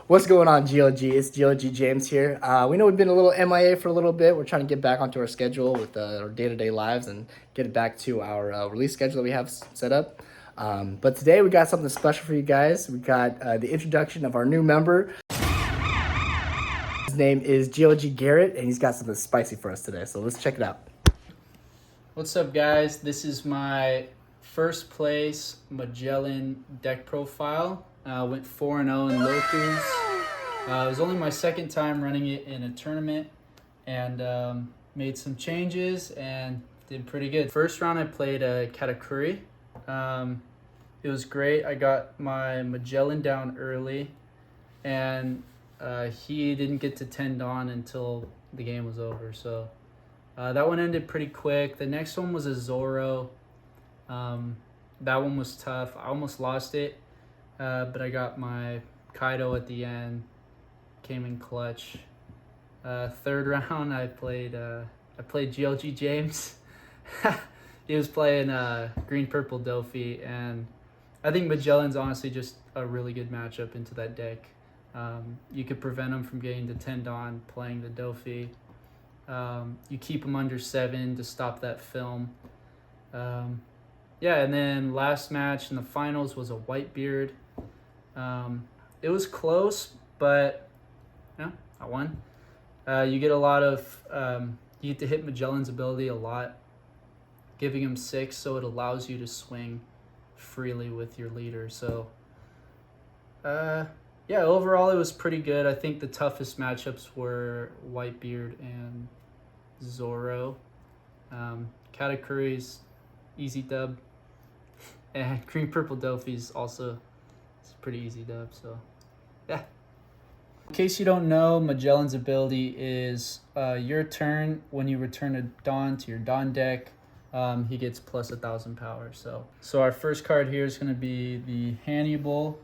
What's going on, GLG? It's GLG James here. We know we've been a little MIA for a little bit. We're trying to get back onto our schedule with our day-to-day lives and get it back to our release schedule that we have set up. But today we got something special for you guys. We got the introduction of our new member. His name is GLG Garrett, and he's got something spicy for us today. So let's check it out. What's up, guys? This is my first place Magellan deck profile. Went 4-0 in locals. It was only my second time running it in a tournament, and made some changes and did pretty good. First round I played Katakuri. It was great. I got my Magellan down early, and he didn't get to 10 Dawn until the game was over, so that one ended pretty quick. The next one was a Zoro. That one was tough. I almost lost it, but I got my Kaido at the end. Came in clutch. Third round, I played GLG James. He was playing green purple Dofi, and I think Magellan's honestly just a really good matchup into that deck. You could prevent him from getting to 10 Dawn playing the Dofi. You keep him under 7 to stop that film. Yeah, and then last match in the finals was a Whitebeard. It was close, but yeah, I won. You get a lot of you get to hit Magellan's ability a lot, giving him 6, so it allows you to swing freely with your leader. So yeah, overall it was pretty good. I think the toughest matchups were Whitebeard and Zoro. Katakuri's easy dub, and green purple Dofi's also it's a pretty easy dub. So yeah. In case you don't know, Magellan's ability is your turn. When you return a Dawn to your Dawn deck, he gets plus 1,000 power. So our first card here is going to be the Hannibal.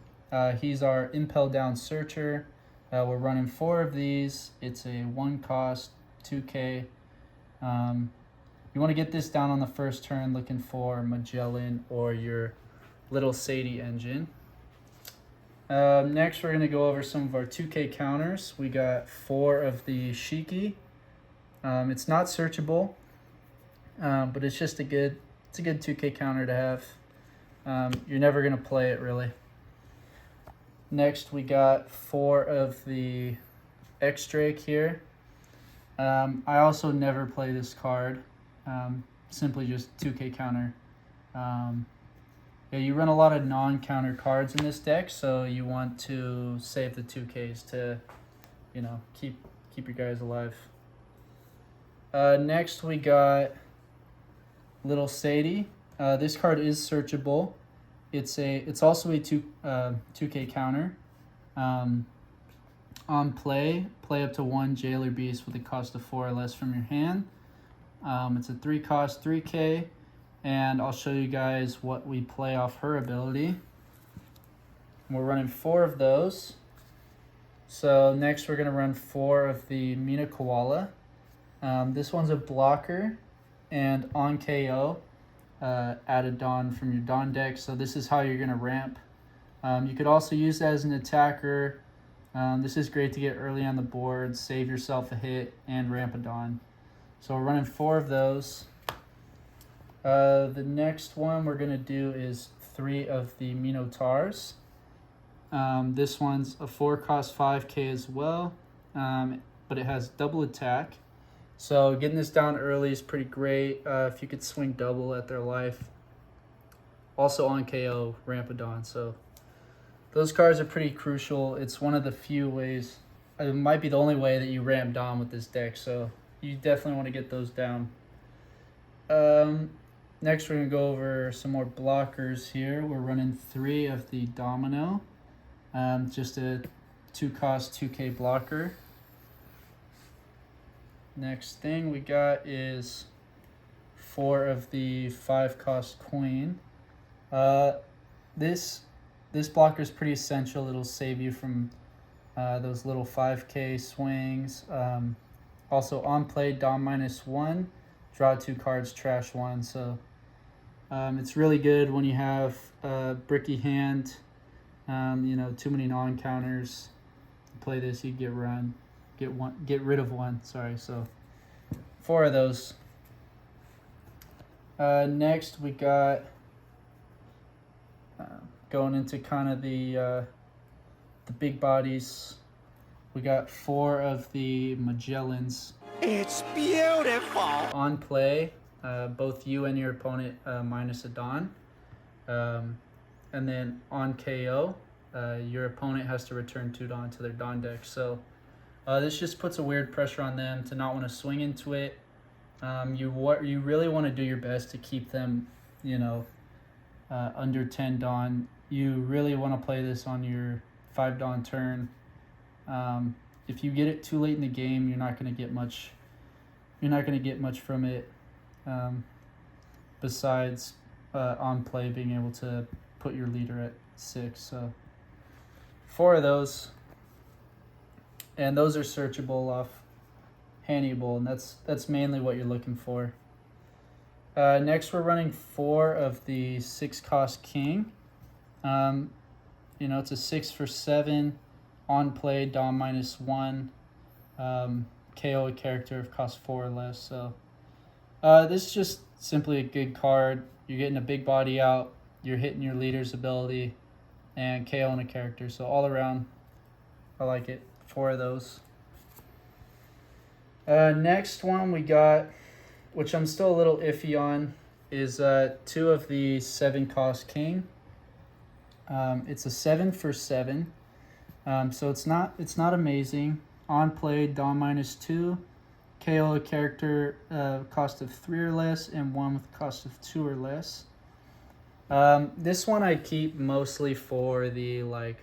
He's our Impel Down Searcher. We're running 4 of these. It's a 1 cost, 2K. You want to get this down on the first turn looking for Magellan or your Little Sadie engine. Next, we're going to go over some of our 2K counters. We got 4 of the Shiki. It's not searchable, but it's just a good 2K counter to have. You're never going to play it, really. Next, we got 4 of the X-Drake here. I also never play this card. Simply just 2K counter. Yeah, you run a lot of non-counter cards in this deck, so you want to save the 2Ks to, keep your guys alive. Next, we got Little Sadie. This card is searchable. It's also a 2K counter. On play up to 1 Jailer Beast with a cost of 4 or less from your hand. It's a 3 cost 3K, and I'll show you guys what we play off her ability. We're running 4 of those. So next we're going to run 4 of the Mina Koala. This one's a blocker, and on KO, add a Dawn from your Dawn deck. So this is how you're going to ramp. You could also use that as an attacker. This is great to get early on the board, save yourself a hit, and ramp a Dawn. So we're running 4 of those. The next one we're going to do is 3 of the Minotaurs. This one's a 4 cost 5K as well, but it has double attack. So getting this down early is pretty great. If you could swing double at their life. Also on KO, ramp a Dawn. So those cards are pretty crucial. It's one of the few ways, it might be the only way that you ramp Dawn with this deck. So you definitely want to get those down. Next, we're going to go over some more blockers here. We're running 3 of the Domino. Just a 2 cost 2K blocker. Next thing we got is 4 of the 5 cost Queen. This blocker is pretty essential. It'll save you from those little 5K swings. Also on play, Dom -1, draw 2 cards, trash 1. So it's really good when you have a bricky hand, too many non-counters. play this, you get rid of one. Sorry, so 4 of those. Next we got going into kind of the big bodies. We got 4 of the Magellans. It's beautiful. On play, both you and your opponent minus a Dawn. And then on KO, your opponent has to return 2 Dawn to their Dawn deck. So this just puts a weird pressure on them to not want to swing into it. You really want to do your best to keep them, under 10 Dawn. You really want to play this on your 5 Dawn turn. If you get it too late in the game, you're not going to get much. You're not going to get much from it, besides on play being able to put your leader at 6. So 4 of those, and those are searchable off Hannibal, and that's mainly what you're looking for. Next, we're running 4 of the 6-cost King. It's a 6 for 7 on play, Dawn -1, KO a character of cost 4 or less. So this is just simply a good card. You're getting a big body out, you're hitting your leader's ability, and KOing a character. So all around, I like it. 4 of those. Next one we got, which I'm still a little iffy on, is 2 of the 7-cost King. It's a 7 for 7. So it's not amazing. On play, Dawn -2, KO a character cost of 3 or less, and 1 with cost of 2 or less. This one I keep mostly for the like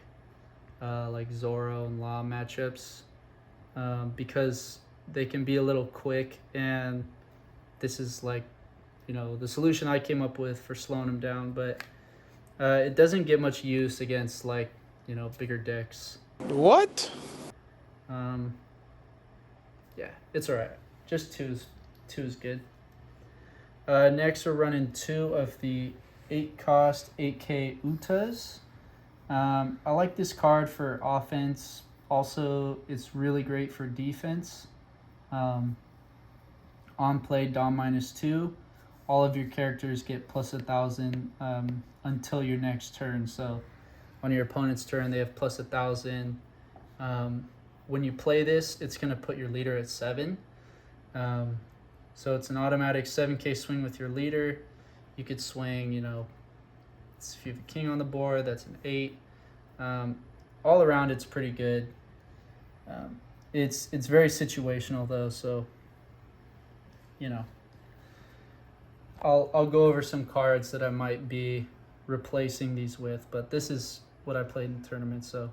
Zoro and Law matchups, because they can be a little quick, and this is the solution I came up with for slowing them down. But it doesn't get much use against bigger decks. What? Yeah, it's alright. Just two is good. Next, we're running 2 of the 8-cost 8K Utas. I like this card for offense. Also, it's really great for defense. On play, Dawn -2. All of your characters get plus 1,000 until your next turn. So on your opponent's turn, they have plus 1,000. When you play this, it's going to put your leader at 7. So it's an automatic 7K swing with your leader. You could swing, if you have a king on the board, that's an 8. All around, it's pretty good. It's very situational though, so I'll go over some cards that I might be replacing these with, but this is what I played in the tournament. So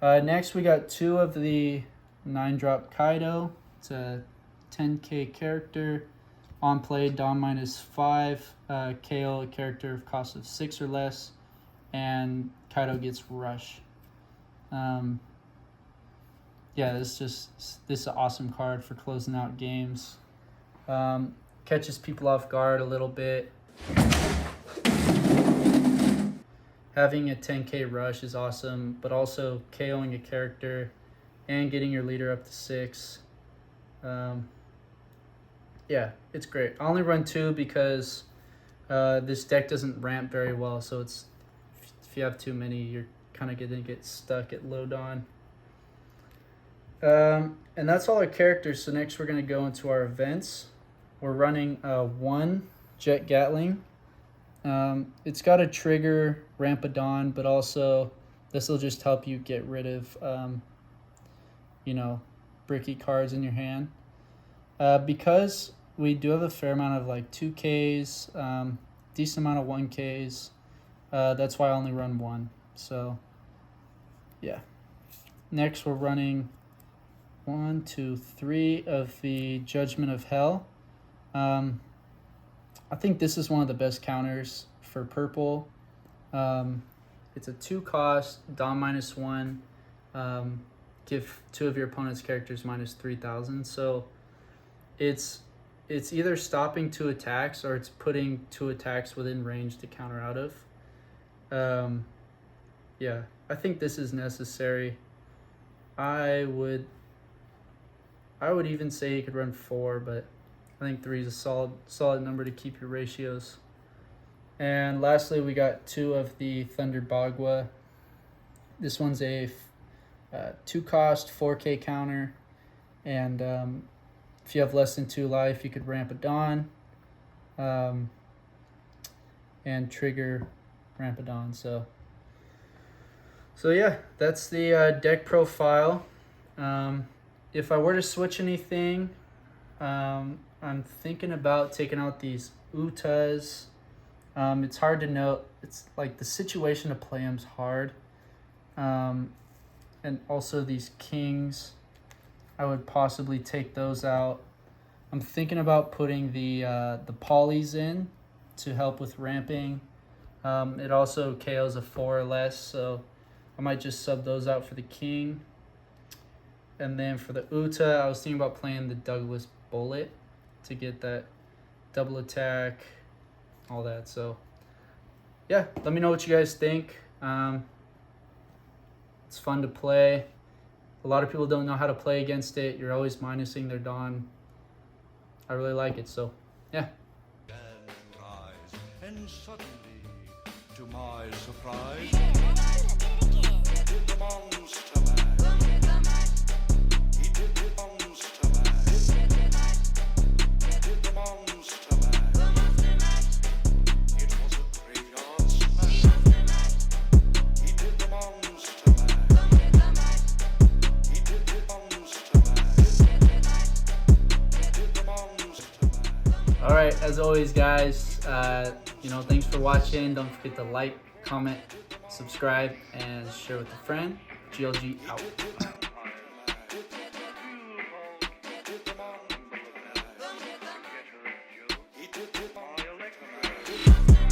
next we got 2 of the 9-drop Kaido. It's a 10K character. On play, Dawn -5, KO a character of cost of 6 or less, and Kaido gets Rush. This is an awesome card for closing out games. Catches people off guard a little bit. Having a 10K Rush is awesome, but also KOing a character and getting your leader up to 6. It's great. I only run 2 because this deck doesn't ramp very well, so if you have too many, you're kind of going to get stuck at low Dawn. And that's all our characters. So next we're going to go into our events. We're running 1 Jet Gatling. It's got a trigger, Ramp of Dawn, but also this will just help you get rid of, bricky cards in your hand. Because we do have a fair amount of 2Ks, decent amount of 1Ks. That's why I only run 1. So, yeah. Next, we're running 1, 2, 3 of the Judgment of Hell. I think this is one of the best counters for purple. It's a 2-cost, Dawn -1. Give 2 of your opponent's characters -3,000. So it's either stopping 2 attacks or it's putting 2 attacks within range to counter out of. I think this is necessary. I would even say he could run 4, but I think 3 is a solid number to keep your ratios. And lastly, we got 2 of the Thunder Bagua. This one's a 2-cost 4K counter, and if you have less than 2 life, you could ramp a Dawn and trigger ramp a Dawn. So yeah, that's the deck profile. If I were to switch anything, I'm thinking about taking out these Utas. It's hard to know. It's like the situation to play them's hard. And also these Kings, I would possibly take those out. I'm thinking about putting the polys in to help with ramping. It also KOs a 4 or less, so I might just sub those out for the King. And then for the Uta, I was thinking about playing the Douglas Bullet to get that double attack, all that. So yeah, let me know what you guys think. It's fun to play. A lot of people don't know how to play against it. You're always minusing their Dawn. I really like it, so yeah. And suddenly, to my surprise, All right, as always, guys, thanks for watching. Don't forget to like, comment, subscribe, and share with a friend. GLG out. He did it